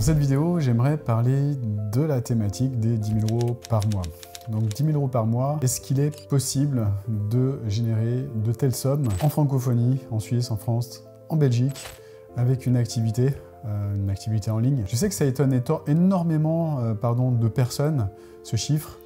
Dans cette vidéo, j'aimerais parler de la thématique des 10 000 € par mois. Donc 10 000 € par mois, est-ce qu'il est possible de générer de telles sommes en francophonie, en Suisse, en France, en Belgique, avec une activité en ligne? Je sais que ça étonne énormément de personnes, ce chiffre.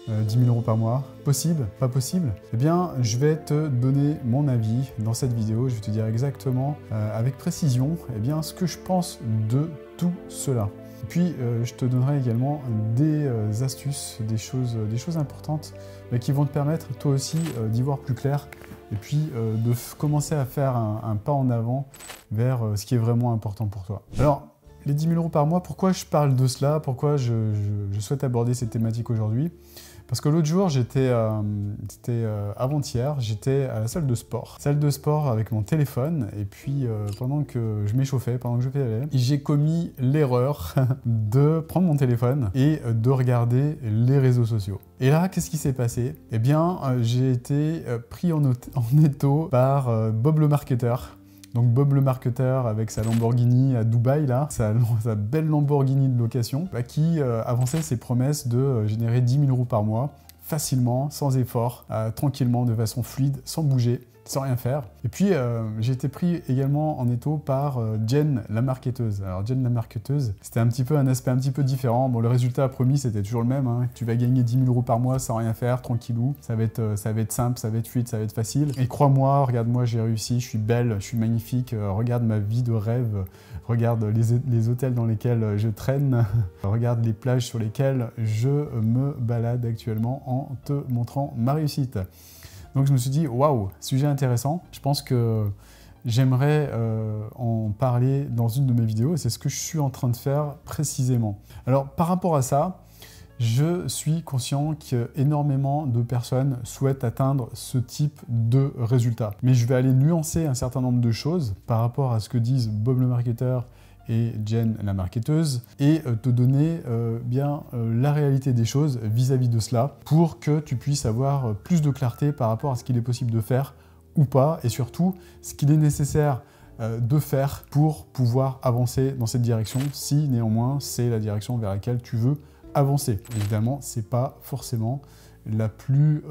10 000 € par mois, possible, pas possible? Eh bien, je vais te donner mon avis dans cette vidéo. Je vais te dire exactement, avec précision, ce que je pense de tout cela. Et puis, je te donnerai également des astuces, des choses importantes qui vont te permettre, toi aussi, d'y voir plus clair et puis de commencer à faire un pas en avant vers ce qui est vraiment important pour toi. Alors, les 10 000 € par mois, pourquoi je parle de cela? Pourquoi je souhaite aborder cette thématique aujourd'hui? Parce que l'autre jour, c'était avant-hier, j'étais à la salle de sport. Salle de sport avec mon téléphone, et puis pendant que je m'échauffais, pendant que je pédalais, j'ai commis l'erreur de prendre mon téléphone et de regarder les réseaux sociaux. Et là, qu'est-ce qui s'est passé? Eh bien, j'ai été pris en étau par Bob le marketeur. Donc Bob le marketeur avec sa Lamborghini à Dubaï, là, sa belle Lamborghini de location, qui avançait ses promesses de générer 10 000 € par mois, facilement, sans effort, tranquillement, de façon fluide, sans bouger, sans rien faire. Et puis j'ai été pris également en étau par Jen la marketeuse. Alors Jen la marketeuse, c'était un aspect un petit peu différent. Bon, le résultat promis c'était toujours le même, hein. Tu vas gagner 10 000 € par mois sans rien faire, tranquillou. Ça va être simple, ça va être fluide, ça va être facile. Et crois-moi, regarde-moi, j'ai réussi, je suis belle, je suis magnifique. Regarde ma vie de rêve, regarde les hôtels dans lesquels je traîne, regarde les plages sur lesquelles je me balade actuellement en te montrant ma réussite. Donc je me suis dit, waouh, sujet intéressant. Je pense que j'aimerais en parler dans une de mes vidéos et c'est ce que je suis en train de faire précisément. Alors par rapport à ça, je suis conscient qu'énormément de personnes souhaitent atteindre ce type de résultats. Mais je vais aller nuancer un certain nombre de choses par rapport à ce que disent Bob le marketeur et Jen la marketeuse, et te donner la réalité des choses vis-à-vis de cela, pour que tu puisses avoir plus de clarté par rapport à ce qu'il est possible de faire ou pas, et surtout ce qu'il est nécessaire de faire pour pouvoir avancer dans cette direction, si néanmoins c'est la direction vers laquelle tu veux avancer. Évidemment, c'est pas forcément la plus...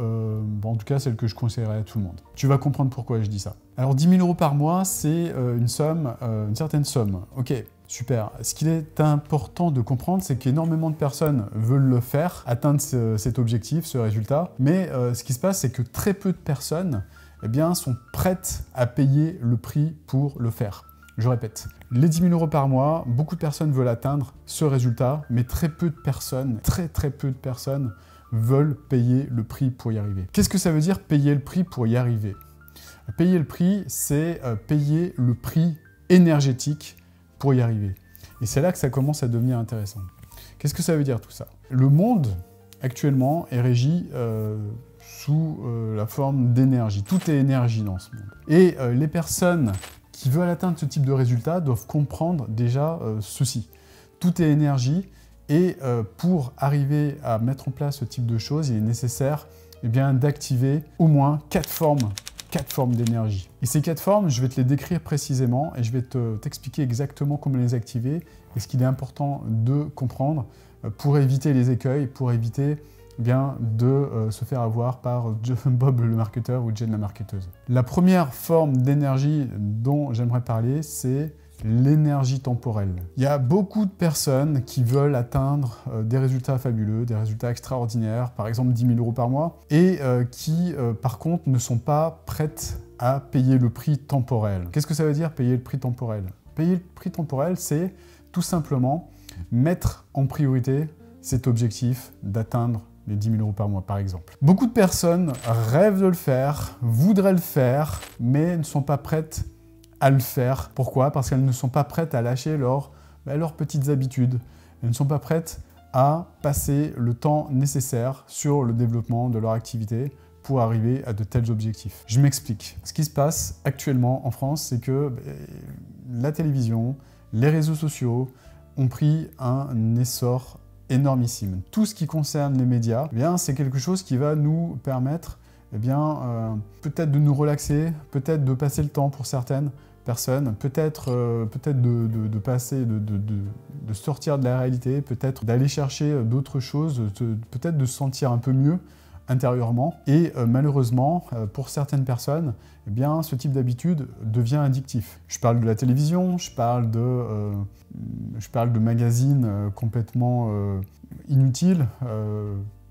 en tout cas, celle que je conseillerais à tout le monde. Tu vas comprendre pourquoi je dis ça. Alors, 10 000 € par mois, c'est une certaine somme. Ok, super. Ce qu'il est important de comprendre, c'est qu'énormément de personnes veulent le faire, atteindre cet objectif, ce résultat, mais ce qui se passe, c'est que très peu de personnes sont prêtes à payer le prix pour le faire. Je répète, les 10 000 € par mois, beaucoup de personnes veulent atteindre ce résultat, mais très peu de personnes, très peu de personnes veulent payer le prix pour y arriver. Qu'est-ce que ça veut dire payer le prix pour y arriver? Payer le prix, c'est payer le prix énergétique pour y arriver. Et c'est là que ça commence à devenir intéressant. Qu'est-ce que ça veut dire tout ça? Le monde, actuellement, est régi sous la forme d'énergie. Tout est énergie dans ce monde. Et les personnes qui veulent atteindre ce type de résultat doivent comprendre déjà ceci. Tout est énergie. Et pour arriver à mettre en place ce type de choses, il est nécessaire d'activer au moins 4 formes d'énergie. Et ces 4 formes, je vais te les décrire précisément et je vais t'expliquer exactement comment les activer et ce qu'il est important de comprendre pour éviter les écueils, pour éviter de se faire avoir par Bob le marketeur ou Jen la marketeuse. La première forme d'énergie dont j'aimerais parler, c'est l'énergie temporelle. Il y a beaucoup de personnes qui veulent atteindre des résultats fabuleux, des résultats extraordinaires, par exemple 10 000 € par mois, et qui, par contre, ne sont pas prêtes à payer le prix temporel. Qu'est-ce que ça veut dire, payer le prix temporel? Payer le prix temporel, c'est tout simplement mettre en priorité cet objectif d'atteindre les 10 000 € par mois, par exemple. Beaucoup de personnes rêvent de le faire, voudraient le faire, mais ne sont pas prêtes à le faire. Pourquoi? Parce qu'elles ne sont pas prêtes à lâcher leurs petites habitudes. Elles ne sont pas prêtes à passer le temps nécessaire sur le développement de leur activité pour arriver à de tels objectifs. Je m'explique. Ce qui se passe actuellement en France, c'est que la télévision, les réseaux sociaux ont pris un essor énormissime. Tout ce qui concerne les médias, c'est quelque chose qui va nous permettre peut-être de nous relaxer, peut-être de passer le temps pour certaines, personnes, peut-être de passer, de sortir de la réalité, peut-être d'aller chercher d'autres choses, peut-être de se sentir un peu mieux intérieurement. Et malheureusement, pour certaines personnes, eh bien, ce type d'habitude devient addictif. Je parle de la télévision, je parle de magazines complètement inutiles.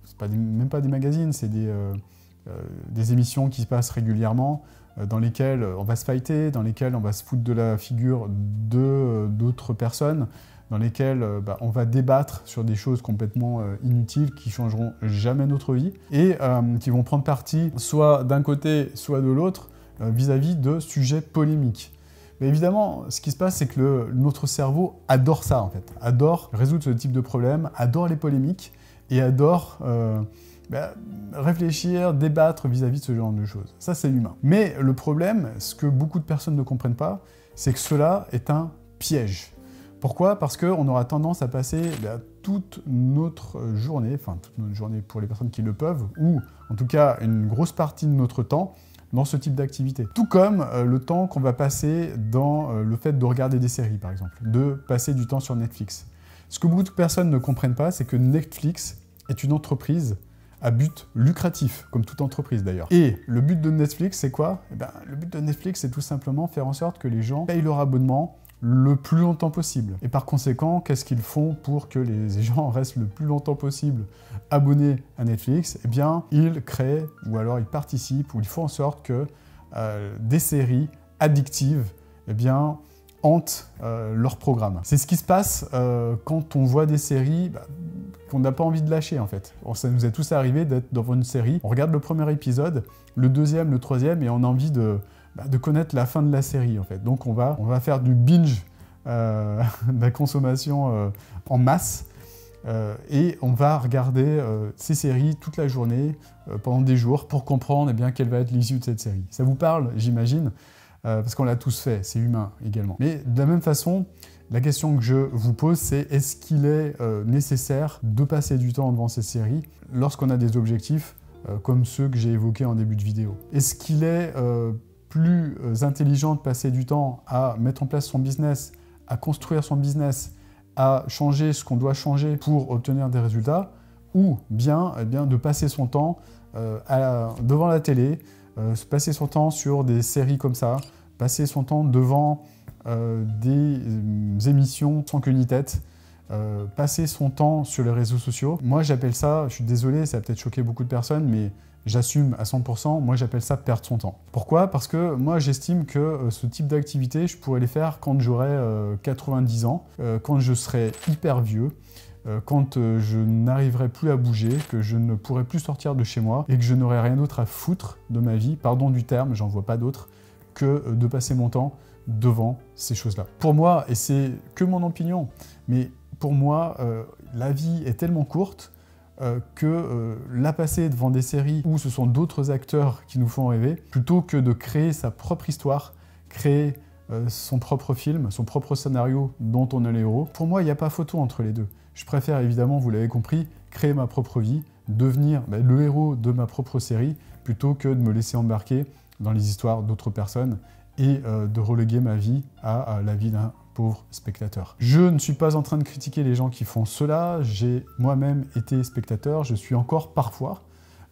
C'est même pas des magazines, c'est des émissions qui se passent régulièrement, dans lesquelles on va se fighter, dans lesquelles on va se foutre de la figure d'autres personnes, dans lesquelles on va débattre sur des choses complètement inutiles qui changeront jamais notre vie et qui vont prendre parti soit d'un côté, soit de l'autre vis-à-vis de sujets polémiques. Mais évidemment, ce qui se passe, c'est que notre cerveau adore ça, en fait. Adore résoudre ce type de problème, adore les polémiques et adore réfléchir, débattre vis-à-vis de ce genre de choses. Ça, c'est humain. Mais le problème, ce que beaucoup de personnes ne comprennent pas, c'est que cela est un piège. Pourquoi? Parce qu'on aura tendance à passer toute notre journée pour les personnes qui le peuvent, ou en tout cas une grosse partie de notre temps, dans ce type d'activité. Tout comme le temps qu'on va passer dans le fait de regarder des séries, par exemple, de passer du temps sur Netflix. Ce que beaucoup de personnes ne comprennent pas, c'est que Netflix est une entreprise à but lucratif, comme toute entreprise d'ailleurs. Et le but de Netflix, c'est quoi? Le but de Netflix, c'est tout simplement faire en sorte que les gens payent leur abonnement le plus longtemps possible. Et par conséquent, qu'est-ce qu'ils font pour que les gens restent le plus longtemps possible abonnés à Netflix? Eh bien, ils créent, ou alors ils participent, ou ils font en sorte que des séries addictives, eh bien, hantent leur programme. C'est ce qui se passe quand on voit des séries qu'on n'a pas envie de lâcher, en fait. Ça nous est tous arrivé d'être devant une série, on regarde le premier épisode, le deuxième, le troisième, et on a envie de connaître la fin de la série, en fait. Donc on va faire du binge, de la consommation en masse, et on va regarder ces séries toute la journée, pendant des jours, pour comprendre eh bien, quelle va être l'issue de cette série. Ça vous parle, j'imagine, parce qu'on l'a tous fait, c'est humain également. Mais de la même façon, la question que je vous pose, c'est est-ce qu'il est nécessaire de passer du temps devant ces séries lorsqu'on a des objectifs comme ceux que j'ai évoqués en début de vidéo? Est-ce qu'il est plus intelligent de passer du temps à mettre en place son business, à construire son business, à changer ce qu'on doit changer pour obtenir des résultats, ou bien, de passer son temps devant la télé, passer son temps sur des séries comme ça, passer son temps devant des émissions sans queue ni tête, passer son temps sur les réseaux sociaux. Moi, j'appelle ça, je suis désolé, ça va peut-être choquer beaucoup de personnes, mais j'assume à 100%, moi j'appelle ça perdre son temps. Pourquoi? Parce que moi j'estime que ce type d'activité, je pourrais les faire quand j'aurai 90 ans, quand je serai hyper vieux, quand je n'arriverai plus à bouger, que je ne pourrai plus sortir de chez moi et que je n'aurai rien d'autre à foutre de ma vie, pardon du terme, j'en vois pas d'autre, que de passer mon temps devant ces choses-là. Pour moi, et c'est que mon opinion, mais pour moi, la vie est tellement courte que la passer devant des séries où ce sont d'autres acteurs qui nous font rêver, plutôt que de créer sa propre histoire, créer son propre film, son propre scénario dont on est le héros. Pour moi, il n'y a pas photo entre les deux. Je préfère évidemment, vous l'avez compris, créer ma propre vie, devenir le héros de ma propre série, plutôt que de me laisser embarquer dans les histoires d'autres personnes et de reléguer ma vie à la vie d'un pauvre spectateur. Je ne suis pas en train de critiquer les gens qui font cela, j'ai moi-même été spectateur, je suis encore parfois,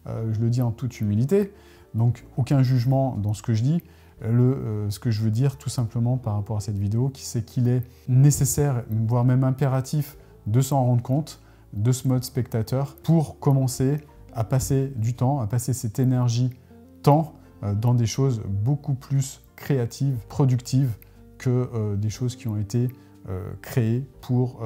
je le dis en toute humilité, donc aucun jugement dans ce que je dis. Ce que je veux dire tout simplement par rapport à cette vidéo, c'est qu'il est nécessaire, voire même impératif, de s'en rendre compte de ce mode spectateur pour commencer à passer du temps, à passer cette énergie temps dans des choses beaucoup plus créatives, productives, que des choses qui ont été créées pour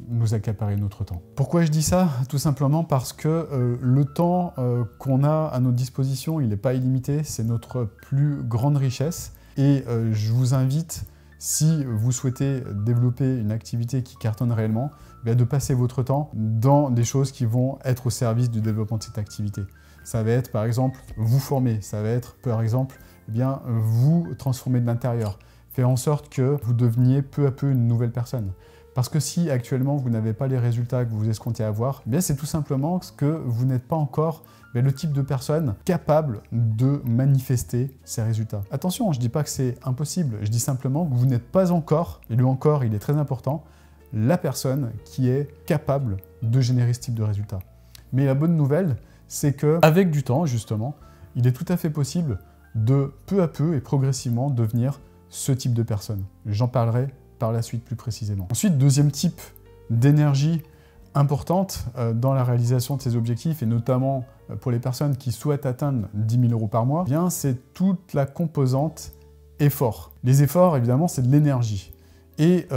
nous accaparer notre temps. Pourquoi je dis ça? Tout simplement parce que le temps qu'on a à notre disposition, il n'est pas illimité, c'est notre plus grande richesse. Et je vous invite, si vous souhaitez développer une activité qui cartonne réellement, de passer votre temps dans des choses qui vont être au service du développement de cette activité. Ça va être par exemple vous former, ça va être par exemple vous transformer de l'intérieur, faire en sorte que vous deveniez peu à peu une nouvelle personne. Parce que si actuellement vous n'avez pas les résultats que vous escomptez avoir, eh bien c'est tout simplement que vous n'êtes pas encore le type de personne capable de manifester ces résultats. Attention, je ne dis pas que c'est impossible, je dis simplement que vous n'êtes pas encore, et le encore il est très important, la personne qui est capable de générer ce type de résultats. Mais la bonne nouvelle, c'est qu'avec du temps, justement, il est tout à fait possible de peu à peu et progressivement devenir ce type de personne. J'en parlerai par la suite plus précisément. Ensuite, deuxième type d'énergie importante dans la réalisation de ces objectifs, et notamment pour les personnes qui souhaitent atteindre 10 000 € par mois, eh bien c'est toute la composante effort. Les efforts, évidemment, c'est de l'énergie. Et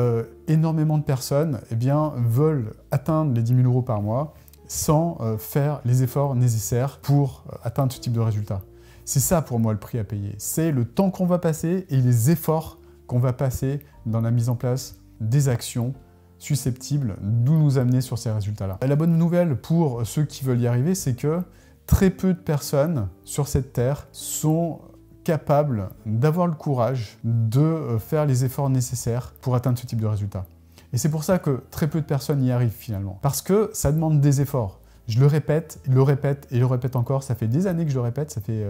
énormément de personnes eh bien, veulent atteindre les 10 000 € par mois sans faire les efforts nécessaires pour atteindre ce type de résultat. C'est ça pour moi le prix à payer. C'est le temps qu'on va passer et les efforts qu'on va passer dans la mise en place des actions susceptibles de nous amener sur ces résultats-là. La bonne nouvelle pour ceux qui veulent y arriver, c'est que très peu de personnes sur cette terre sont capables d'avoir le courage de faire les efforts nécessaires pour atteindre ce type de résultat. Et c'est pour ça que très peu de personnes y arrivent finalement. Parce que ça demande des efforts. Je le répète, le répète et le répète encore. Ça fait des années que je le répète, ça fait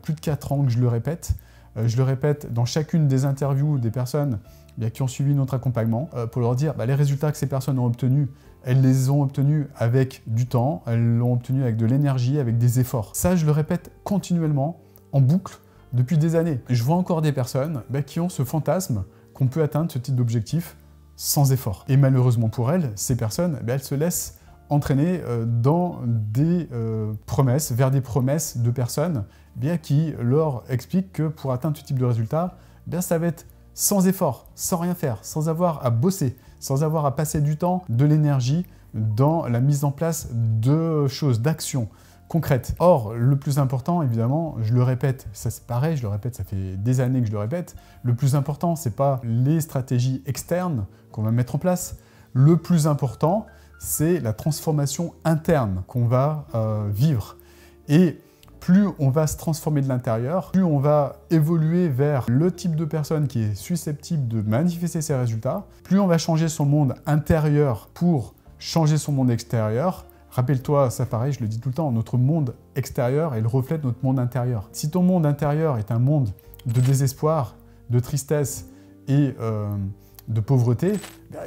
plus de 4 ans que je le répète. Je le répète dans chacune des interviews des personnes qui ont suivi notre accompagnement pour leur dire les résultats que ces personnes ont obtenus, elles les ont obtenus avec du temps, elles l'ont obtenu avec de l'énergie, avec des efforts. Ça, je le répète continuellement, en boucle, depuis des années. Je vois encore des personnes qui ont ce fantasme qu'on peut atteindre ce type d'objectif sans effort. Et malheureusement pour elles, ces personnes, elles se laissent entraîner dans des promesses, vers des promesses de personnes qui leur expliquent que pour atteindre ce type de résultat, ça va être sans effort, sans rien faire, sans avoir à bosser, sans avoir à passer du temps, de l'énergie dans la mise en place de choses, d'actions concrètes. Or, le plus important, évidemment, je le répète, ça c'est pareil, je le répète, ça fait des années que je le répète, le plus important, c'est pas les stratégies externes qu'on va mettre en place. Le plus important, c'est la transformation interne qu'on va vivre. Et plus on va se transformer de l'intérieur, plus on va évoluer vers le type de personne qui est susceptible de manifester ses résultats, plus on va changer son monde intérieur pour changer son monde extérieur. Rappelle-toi, ça pareil, je le dis tout le temps, notre monde extérieur est le reflet de notre monde intérieur. Si ton monde intérieur est un monde de désespoir, de tristesse et de pauvreté,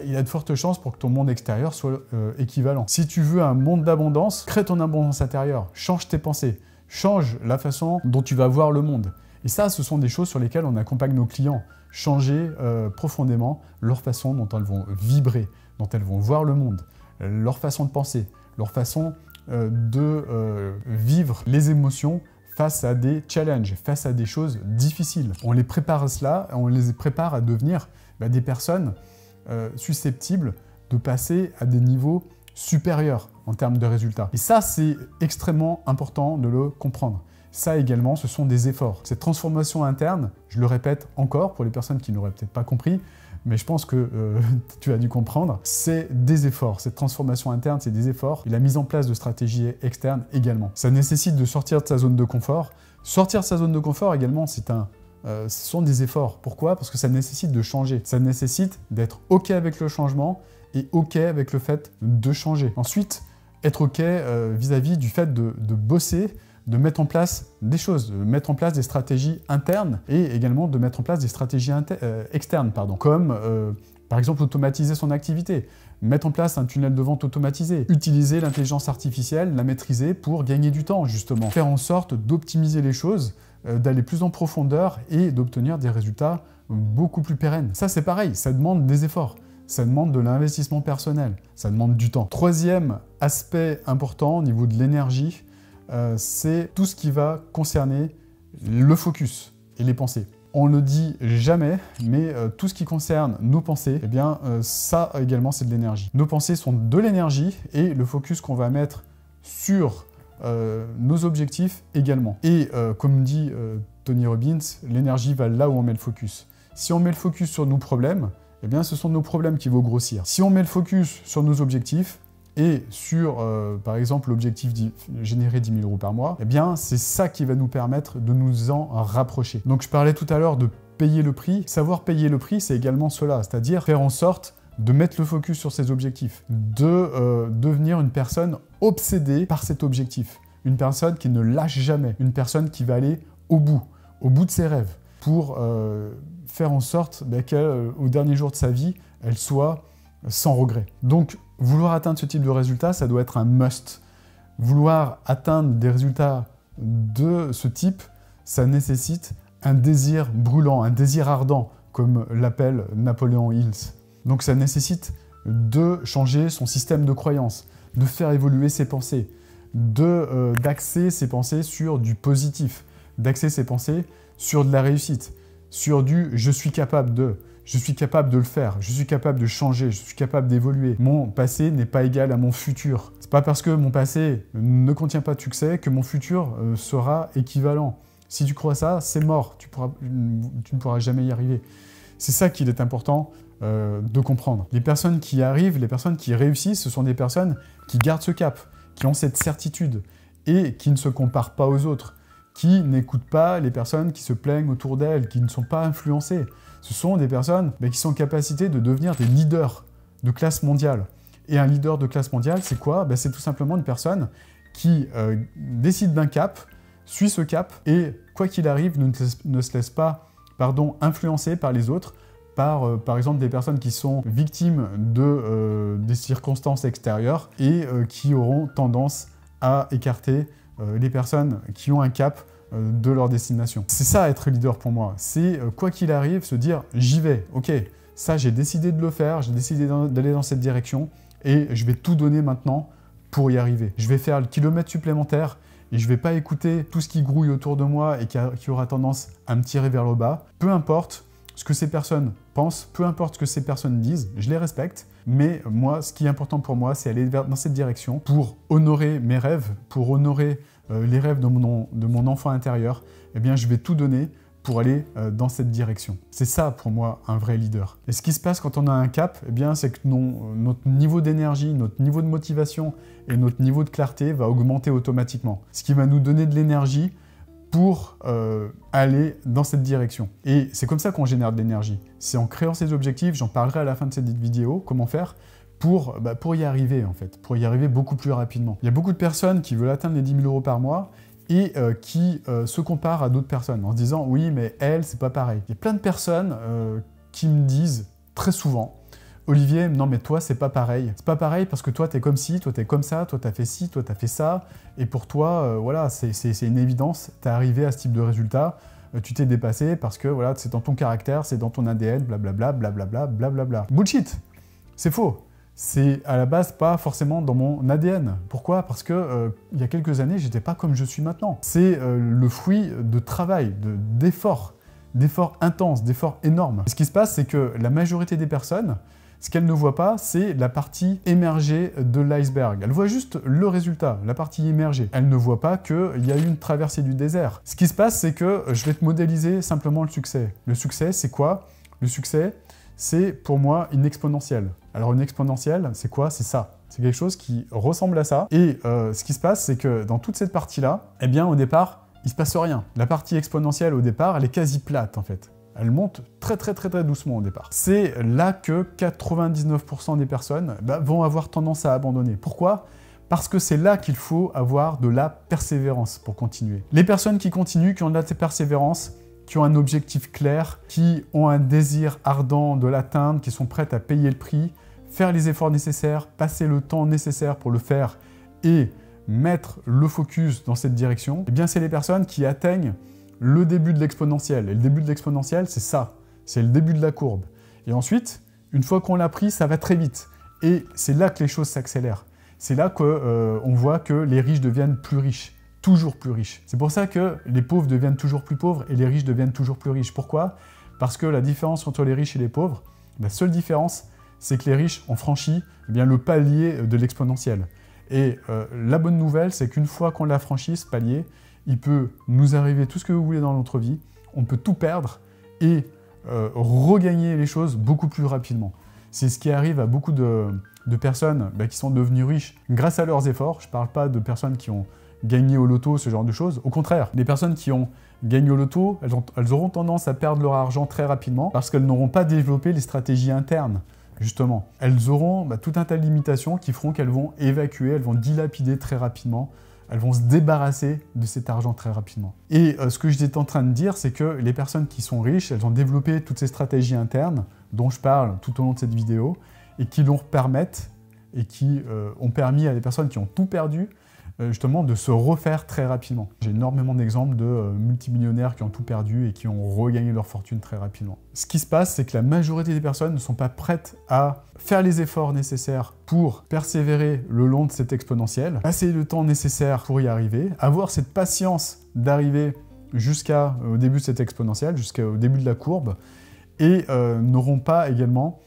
il y a de fortes chances pour que ton monde extérieur soit équivalent. Si tu veux un monde d'abondance, crée ton abondance intérieure, change tes pensées, change la façon dont tu vas voir le monde. Et ça, ce sont des choses sur lesquelles on accompagne nos clients. Changer profondément leur façon dont elles vont vibrer, dont elles vont voir le monde, leur façon de penser, leur façon de vivre les émotions face à des challenges, face à des choses difficiles. On les prépare à cela, on les prépare à devenir des personnes susceptibles de passer à des niveaux supérieurs en termes de résultats. Et ça, c'est extrêmement important de le comprendre. Ça également, ce sont des efforts. Cette transformation interne, je le répète encore pour les personnes qui n'auraient peut-être pas compris, mais je pense que tu as dû comprendre, c'est des efforts. Cette transformation interne, c'est des efforts et la mise en place de stratégies externes également. Ça nécessite de sortir de sa zone de confort. Sortir de sa zone de confort également, ce sont des efforts. Pourquoi? Parce que ça nécessite de changer. Ça nécessite d'être OK avec le changement et OK avec le fait de changer. Ensuite, être OK vis-à-vis du fait de bosser, de mettre en place des choses, de mettre en place des stratégies internes et également de mettre en place des stratégies externes, comme par exemple automatiser son activité, mettre en place un tunnel de vente automatisé, utiliser l'intelligence artificielle, la maîtriser pour gagner du temps justement, faire en sorte d'optimiser les choses, d'aller plus en profondeur et d'obtenir des résultats beaucoup plus pérennes. Ça c'est pareil, ça demande des efforts. Ça demande de l'investissement personnel, ça demande du temps. Troisième aspect important au niveau de l'énergie, c'est tout ce qui va concerner le focus et les pensées. On ne le dit jamais, mais tout ce qui concerne nos pensées, eh bien ça également c'est de l'énergie. Nos pensées sont de l'énergie et le focus qu'on va mettre sur nos objectifs également. Et comme dit Tony Robbins, l'énergie va là où on met le focus. Si on met le focus sur nos problèmes, eh bien ce sont nos problèmes qui vont grossir. Si on met le focus sur nos objectifs, et sur, par exemple, l'objectif générer 10 000 € par mois, eh bien, c'est ça qui va nous permettre de nous en rapprocher. Donc, je parlais tout à l'heure de payer le prix. Savoir payer le prix, c'est également cela, c'est-à-dire faire en sorte de mettre le focus sur ses objectifs, de devenir une personne obsédée par cet objectif, une personne qui ne lâche jamais, une personne qui va aller au bout de ses rêves, pour faire en sorte qu'au dernier jour de sa vie, elle soit sans regret. Donc, vouloir atteindre ce type de résultat, ça doit être un must. Vouloir atteindre des résultats de ce type, ça nécessite un désir brûlant, un désir ardent, comme l'appelle Napoléon Hills. Donc ça nécessite de changer son système de croyance, de faire évoluer ses pensées, d'axer ses pensées sur du positif, d'axer ses pensées sur de la réussite, sur du « je suis capable de ». Je suis capable de le faire, je suis capable de changer, je suis capable d'évoluer. Mon passé n'est pas égal à mon futur. C'est pas parce que mon passé ne contient pas de succès que mon futur sera équivalent. Si tu crois ça, c'est mort, tu ne pourras jamais y arriver. C'est ça qu'il est important de comprendre. Les personnes qui arrivent, les personnes qui réussissent, ce sont des personnes qui gardent ce cap, qui ont cette certitude et qui ne se comparent pas aux autres, qui n'écoutent pas les personnes qui se plaignent autour d'elles, qui ne sont pas influencées. Ce sont des personnes qui sont en capacité de devenir des leaders de classe mondiale. Et un leader de classe mondiale, c'est quoi? C'est tout simplement une personne qui décide d'un cap, suit ce cap, et quoi qu'il arrive, ne se laisse pas influencer par les autres, par exemple des personnes qui sont victimes des circonstances extérieures et qui auront tendance à écarter les personnes qui ont un cap de leur destination. C'est ça être leader pour moi, c'est quoi qu'il arrive, se dire j'y vais, ok, ça j'ai décidé de le faire, j'ai décidé d'aller dans cette direction et je vais tout donner maintenant pour y arriver. Je vais faire le kilomètre supplémentaire et je ne vais pas écouter tout ce qui grouille autour de moi et qui aura tendance à me tirer vers le bas. Peu importe ce que ces personnes pensent, peu importe ce que ces personnes disent, je les respecte, mais moi, ce qui est important pour moi, c'est aller dans cette direction pour honorer mes rêves, pour honorer les rêves de mon enfant intérieur. Eh bien, je vais tout donner pour aller dans cette direction. C'est ça, pour moi, un vrai leader. Et ce qui se passe quand on a un cap, eh bien, c'est que notre niveau d'énergie, notre niveau de motivation et notre niveau de clarté va augmenter automatiquement. Ce qui va nous donner de l'énergie pour aller dans cette direction. Et c'est comme ça qu'on génère de l'énergie. C'est en créant ces objectifs, j'en parlerai à la fin de cette vidéo, comment faire pour y arriver, en fait, pour y arriver beaucoup plus rapidement. Il y a beaucoup de personnes qui veulent atteindre les 10 000 € par mois et qui se comparent à d'autres personnes en se disant « oui, mais elle, c'est pas pareil ». Il y a plein de personnes qui me disent très souvent « Olivier, non mais toi, c'est pas pareil. C'est pas pareil parce que toi, t'es comme ci, toi, t'es comme ça, toi, t'as fait ci, toi, t'as fait ça. Et pour toi, voilà, c'est une évidence, t'es arrivé à ce type de résultat, tu t'es dépassé parce que voilà, c'est dans ton caractère, c'est dans ton ADN, blablabla, blablabla, blablabla. Bullshit! C'est faux. C'est à la base pas forcément dans mon ADN. Pourquoi? Parce que il y a quelques années, j'étais pas comme je suis maintenant. C'est le fruit de travail, d'efforts intenses, d'efforts énormes. Et ce qui se passe, c'est que la majorité des personnes, ce qu'elles ne voient pas, c'est la partie émergée de l'iceberg. Elles voient juste le résultat, la partie immergée. Elles ne voient pas qu'il y a eu une traversée du désert. Ce qui se passe, c'est que je vais te modéliser simplement le succès. Le succès, c'est quoi? Le succès, c'est pour moi une exponentielle. Alors une exponentielle, c'est quoi? C'est ça. C'est quelque chose qui ressemble à ça. Et ce qui se passe, c'est que dans toute cette partie-là, eh bien au départ, il se passe rien. La partie exponentielle au départ, elle est quasi plate en fait. Elle monte très doucement au départ. C'est là que 99% des personnes vont avoir tendance à abandonner. Pourquoi? Parce que c'est là qu'il faut avoir de la persévérance pour continuer. Les personnes qui continuent, qui ont de la persévérance, qui ont un objectif clair, qui ont un désir ardent de l'atteindre, qui sont prêtes à payer le prix, faire les efforts nécessaires, passer le temps nécessaire pour le faire et mettre le focus dans cette direction, eh bien c'est les personnes qui atteignent le début de l'exponentielle. Et le début de l'exponentielle, c'est ça. C'est le début de la courbe. Et ensuite, une fois qu'on l'a pris, ça va très vite. Et c'est là que les choses s'accélèrent. C'est là qu'on voit que les riches deviennent plus riches. Toujours plus riches. C'est pour ça que les pauvres deviennent toujours plus pauvres et les riches deviennent toujours plus riches. Pourquoi? Parce que la différence entre les riches et les pauvres, la seule différence, c'est que les riches ont franchi le palier de l'exponentielle. Et la bonne nouvelle, c'est qu'une fois qu'on l'a franchi, ce palier, il peut nous arriver tout ce que vous voulez dans notre vie, on peut tout perdre et regagner les choses beaucoup plus rapidement. C'est ce qui arrive à beaucoup de personnes qui sont devenues riches grâce à leurs efforts. Je ne parle pas de personnes qui ont gagné au loto, ce genre de choses. Au contraire, les personnes qui ont gagné au loto, elles auront tendance à perdre leur argent très rapidement parce qu'elles n'auront pas développé les stratégies internes justement. Elles auront tout un tas de limitations qui feront qu'elles vont évacuer, elles vont dilapider très rapidement, elles vont se débarrasser de cet argent très rapidement. Et ce que j'étais en train de dire, c'est que les personnes qui sont riches, elles ont développé toutes ces stratégies internes dont je parle tout au long de cette vidéo et qui leur permettent et qui ont permis à des personnes qui ont tout perdu justement de se refaire très rapidement. J'ai énormément d'exemples de multimillionnaires qui ont tout perdu et qui ont regagné leur fortune très rapidement. Ce qui se passe, c'est que la majorité des personnes ne sont pas prêtes à faire les efforts nécessaires pour persévérer le long de cette exponentielle, passer le temps nécessaire pour y arriver, avoir cette patience d'arriver jusqu'au début de cette exponentielle, jusqu'au début de la courbe, et n'auront pas également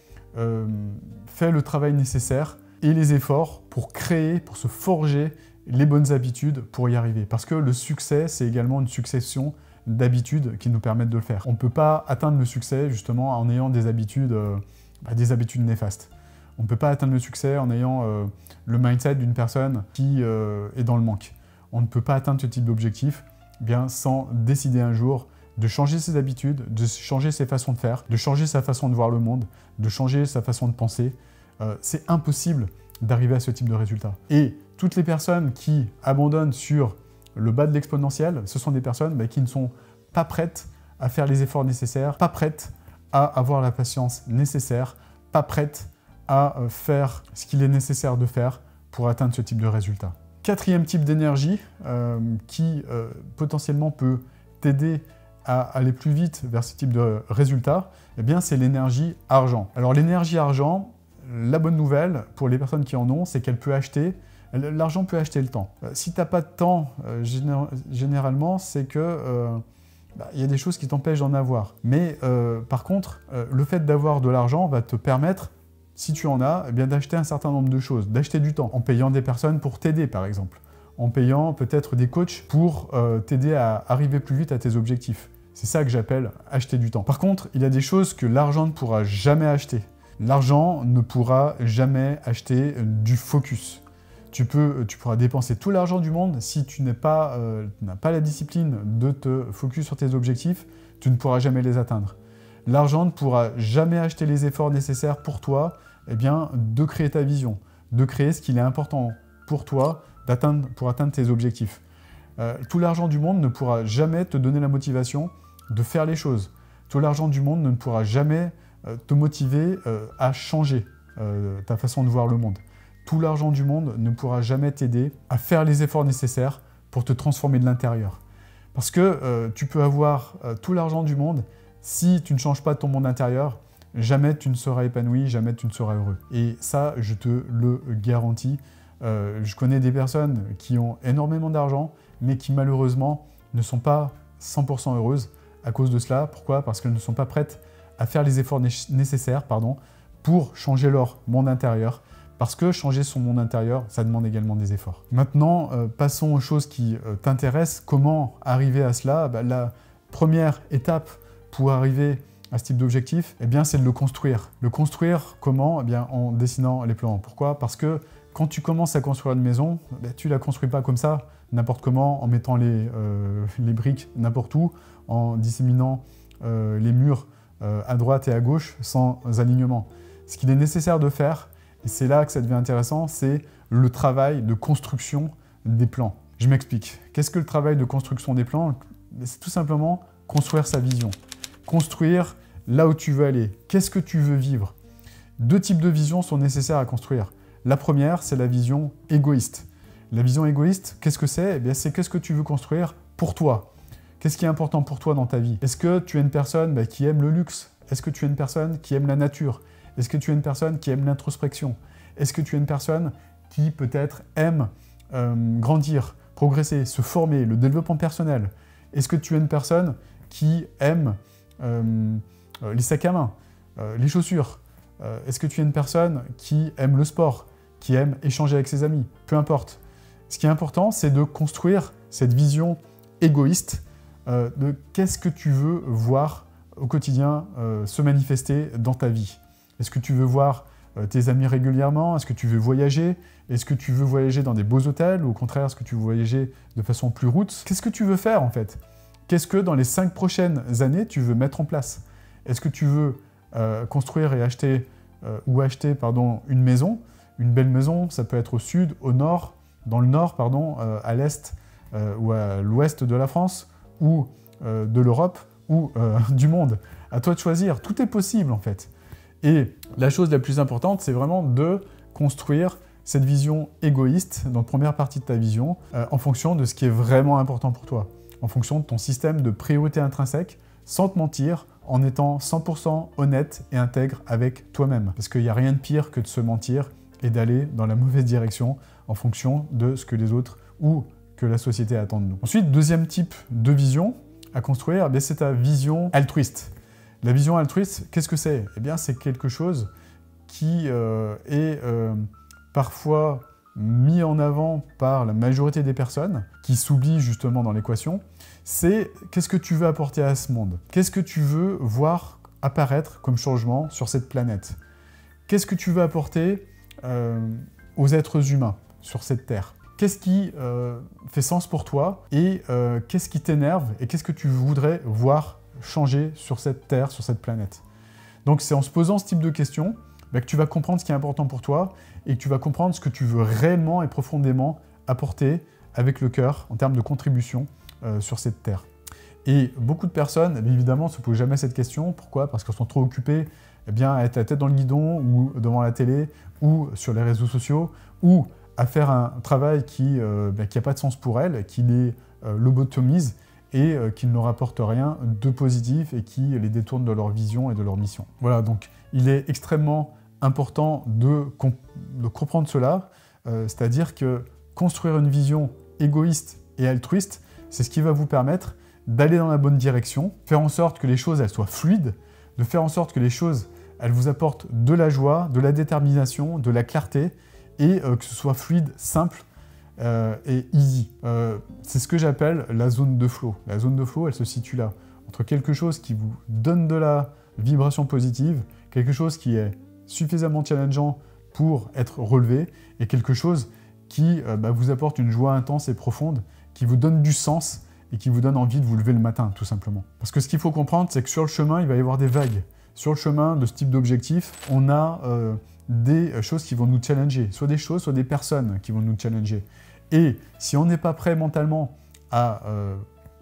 fait le travail nécessaire et les efforts pour créer, pour se forger les bonnes habitudes pour y arriver. Parce que le succès, c'est également une succession d'habitudes qui nous permettent de le faire. On ne peut pas atteindre le succès justement en ayant des habitudes néfastes. On ne peut pas atteindre le succès en ayant le mindset d'une personne qui est dans le manque. On ne peut pas atteindre ce type d'objectif sans décider un jour de changer ses habitudes, de changer ses façons de faire, de changer sa façon de voir le monde, de changer sa façon de penser. C'est impossible d'arriver à ce type de résultat. Et toutes les personnes qui abandonnent sur le bas de l'exponentielle, ce sont des personnes qui ne sont pas prêtes à faire les efforts nécessaires, pas prêtes à avoir la patience nécessaire, pas prêtes à faire ce qu'il est nécessaire de faire pour atteindre ce type de résultat. Quatrième type d'énergie qui potentiellement peut t'aider à aller plus vite vers ce type de résultat, c'est l'énergie argent. Alors l'énergie argent, la bonne nouvelle pour les personnes qui en ont, c'est qu'elle peut acheter, l'argent peut acheter le temps. Si tu n'as pas de temps, généralement, c'est que y a des choses qui t'empêchent d'en avoir. Mais par contre, le fait d'avoir de l'argent va te permettre, si tu en as, d'acheter un certain nombre de choses, d'acheter du temps, en payant des personnes pour t'aider par exemple, en payant peut-être des coachs pour t'aider à arriver plus vite à tes objectifs. C'est ça que j'appelle acheter du temps. Par contre, il y a des choses que l'argent ne pourra jamais acheter. L'argent ne pourra jamais acheter du focus. Tu pourras dépenser tout l'argent du monde, si tu n'as pas la discipline de te focus sur tes objectifs, tu ne pourras jamais les atteindre. L'argent ne pourra jamais acheter les efforts nécessaires pour toi, de créer ta vision, de créer ce qu'il est important pour toi pour atteindre tes objectifs. Tout l'argent du monde ne pourra jamais te donner la motivation de faire les choses. Tout l'argent du monde ne pourra jamais te motiver à changer ta façon de voir le monde. Tout l'argent du monde ne pourra jamais t'aider à faire les efforts nécessaires pour te transformer de l'intérieur. Parce que tu peux avoir tout l'argent du monde, si tu ne changes pas ton monde intérieur, jamais tu ne seras épanoui, jamais tu ne seras heureux. Et ça, je te le garantis. Je connais des personnes qui ont énormément d'argent, mais qui malheureusement ne sont pas 100% heureuses à cause de cela. Pourquoi? Parce qu'elles ne sont pas prêtes à faire les efforts nécessaires pour changer leur monde intérieur. Parce que changer son monde intérieur, ça demande également des efforts. Maintenant, passons aux choses qui t'intéressent. Comment arriver à cela? La première étape pour arriver à ce type d'objectif, c'est de le construire. Le construire comment? En dessinant les plans. Pourquoi? Parce que quand tu commences à construire une maison, tu ne la construis pas comme ça, n'importe comment, en mettant les briques n'importe où, en disséminant les murs à droite et à gauche sans alignement. Ce qu'il est nécessaire de faire, et c'est là que ça devient intéressant, c'est le travail de construction des plans. Je m'explique. Qu'est-ce que le travail de construction des plans? C'est tout simplement construire sa vision. Construire là où tu veux aller. Qu'est-ce que tu veux vivre? Deux types de visions sont nécessaires à construire. La première, c'est la vision égoïste. La vision égoïste, qu'est-ce que c'est? C'est qu'est-ce que tu veux construire pour toi? Qu'est-ce qui est important pour toi dans ta vie? Est-ce que tu es une personne qui aime le luxe? Est-ce que tu es une personne qui aime la nature? Est-ce que tu es une personne qui aime l'introspection? Est-ce que tu es une personne qui peut-être aime grandir, progresser, se former, le développement personnel? Est-ce que tu es une personne qui aime les sacs à main, les chaussures? Est-ce que tu es une personne qui aime le sport, qui aime échanger avec ses amis? Peu importe. Ce qui est important, c'est de construire cette vision égoïste de qu'est-ce que tu veux voir au quotidien se manifester dans ta vie. Est-ce que tu veux voir tes amis régulièrement? Est-ce que tu veux voyager? Est-ce que tu veux voyager dans des beaux hôtels? Ou au contraire, est-ce que tu veux voyager de façon plus roots? Qu'est-ce que tu veux faire en fait? Qu'est-ce que dans les 5 prochaines années, tu veux mettre en place? Est-ce que tu veux construire et acheter ou acheter pardon, une maison. Une belle maison, ça peut être au sud, au nord, dans le nord, pardon, à l'est ou à l'ouest de la France, ou de l'Europe, ou du monde. À toi de choisir, tout est possible en fait. Et la chose la plus importante, c'est vraiment de construire cette vision égoïste dans la première partie de ta vision, en fonction de ce qui est vraiment important pour toi, en fonction de ton système de priorité intrinsèque, sans te mentir, en étant 100% honnête et intègre avec toi-même. Parce qu'il n'y a rien de pire que de se mentir et d'aller dans la mauvaise direction en fonction de ce que les autres ou que la société attend de nous. Ensuite, deuxième type de vision à construire, c'est ta vision altruiste. La vision altruiste, qu'est-ce que c'est? Eh bien, c'est quelque chose qui est parfois mis en avant par la majorité des personnes, qui s'oublient justement dans l'équation, c'est qu'est-ce que tu veux apporter à ce monde? Qu'est-ce que tu veux voir apparaître comme changement sur cette planète? Qu'est-ce que tu veux apporter aux êtres humains sur cette Terre? Qu'est-ce qui fait sens pour toi et qu'est-ce qui t'énerve et qu'est-ce que tu voudrais voir changer sur cette Terre, sur cette planète? Donc c'est en se posant ce type de questions que tu vas comprendre ce qui est important pour toi et que tu vas comprendre ce que tu veux réellement et profondément apporter avec le cœur en termes de contribution sur cette Terre. Et beaucoup de personnes, évidemment, ne se posent jamais cette question. Pourquoi? Parce qu'elles sont trop occupées à être la tête dans le guidon ou devant la télé ou sur les réseaux sociaux ou à faire un travail qui n'a pas de sens pour elles, qui les lobotomise et qui ne leur apporte rien de positif et qui les détourne de leur vision et de leur mission. Voilà, donc il est extrêmement important de comprendre cela, c'est-à-dire que construire une vision égoïste et altruiste, c'est ce qui va vous permettre d'aller dans la bonne direction, faire en sorte que les choses elles soient fluides, de faire en sorte que les choses elles vous apportent de la joie, de la détermination, de la clarté, et que ce soit fluide, simple et easy. C'est ce que j'appelle la zone de flow. La zone de flow, elle se situe là, entre quelque chose qui vous donne de la vibration positive, quelque chose qui est suffisamment challengeant pour être relevé, et quelque chose qui vous apporte une joie intense et profonde, qui vous donne du sens et qui vous donne envie de vous lever le matin, tout simplement. Parce que ce qu'il faut comprendre, c'est que sur le chemin, il va y avoir des vagues. Sur le chemin de ce type d'objectif, on a des choses qui vont nous challenger, soit des choses, soit des personnes qui vont nous challenger. Et si on n'est pas prêt mentalement à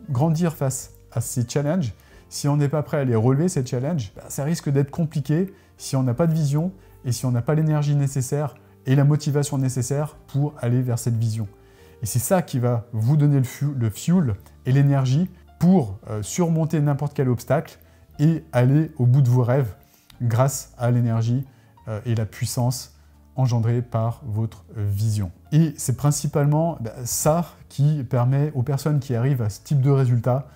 grandir face à ces challenges, si on n'est pas prêt à les relever, ces challenges, ça risque d'être compliqué si on n'a pas de vision et si on n'a pas l'énergie nécessaire et la motivation nécessaire pour aller vers cette vision. Et c'est ça qui va vous donner le fuel et l'énergie pour surmonter n'importe quel obstacle et aller au bout de vos rêves grâce à l'énergie et la puissance engendrée par votre vision. Et c'est principalement ça qui permet aux personnes qui arrivent à ce type de résultat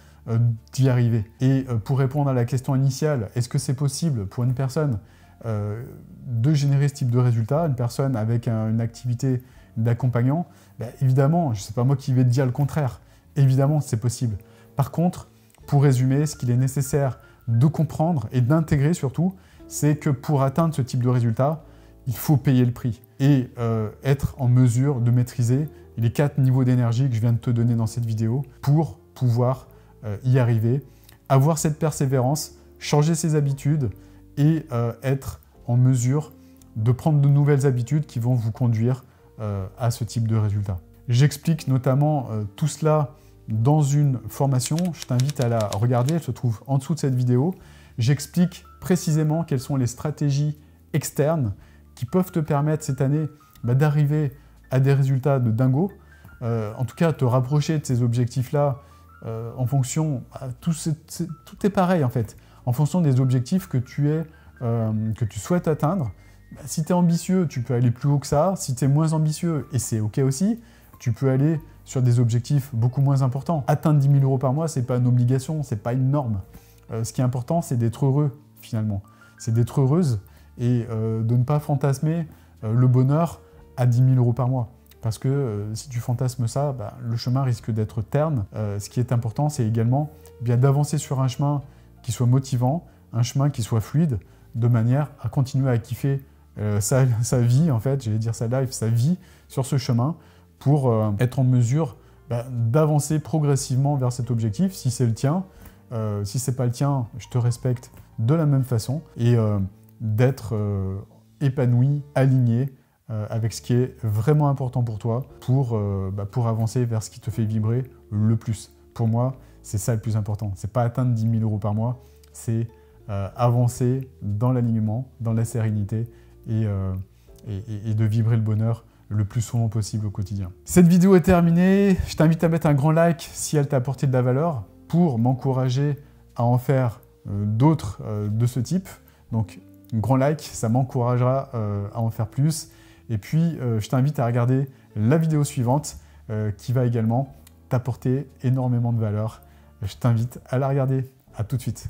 d'y arriver. Et pour répondre à la question initiale, est-ce que c'est possible pour une personne de générer ce type de résultat, une personne avec une activité d'accompagnant? Évidemment, je ne sais pas moi qui vais te dire le contraire. Évidemment, c'est possible. Par contre, pour résumer, ce qu'il est nécessaire de comprendre et d'intégrer surtout, c'est que pour atteindre ce type de résultat, il faut payer le prix et être en mesure de maîtriser les 4 niveaux d'énergie que je viens de te donner dans cette vidéo pour pouvoir y arriver, avoir cette persévérance, changer ses habitudes et être en mesure de prendre de nouvelles habitudes qui vont vous conduire à ce type de résultat. J'explique notamment tout cela dans une formation, je t'invite à la regarder, elle se trouve en dessous de cette vidéo. J'explique précisément quelles sont les stratégies externes qui peuvent te permettre cette année d'arriver à des résultats de dingo, en tout cas te rapprocher de ces objectifs-là en fonction, tout est pareil en fait, en fonction des objectifs que tu souhaites atteindre. Si tu es ambitieux, tu peux aller plus haut que ça. Si tu es moins ambitieux, et c'est OK aussi, tu peux aller sur des objectifs beaucoup moins importants. Atteindre 10 000 € par mois, c'est pas une obligation, c'est pas une norme. Ce qui est important, c'est d'être heureux, finalement. C'est d'être heureuse et de ne pas fantasmer le bonheur à 10 000 € par mois. Parce que si tu fantasmes ça, le chemin risque d'être terne. Ce qui est important, c'est également d'avancer sur un chemin qui soit motivant, un chemin qui soit fluide, de manière à continuer à kiffer sa vie, en fait, j'allais dire sa life, sa vie sur ce chemin, pour être en mesure d'avancer progressivement vers cet objectif, si c'est le tien. Si c'est pas le tien, je te respecte de la même façon. Et d'être épanoui, aligné avec ce qui est vraiment important pour toi pour avancer vers ce qui te fait vibrer le plus. Pour moi, c'est ça le plus important. C'est pas atteindre 10 000 € par mois, c'est avancer dans l'alignement, dans la sérénité et de vibrer le bonheur le plus souvent possible au quotidien. Cette vidéo est terminée. Je t'invite à mettre un grand like si elle t'a apporté de la valeur pour m'encourager à en faire d'autres de ce type. Donc, un grand like, ça m'encouragera à en faire plus. Et puis, je t'invite à regarder la vidéo suivante qui va également t'apporter énormément de valeur. Je t'invite à la regarder. À tout de suite.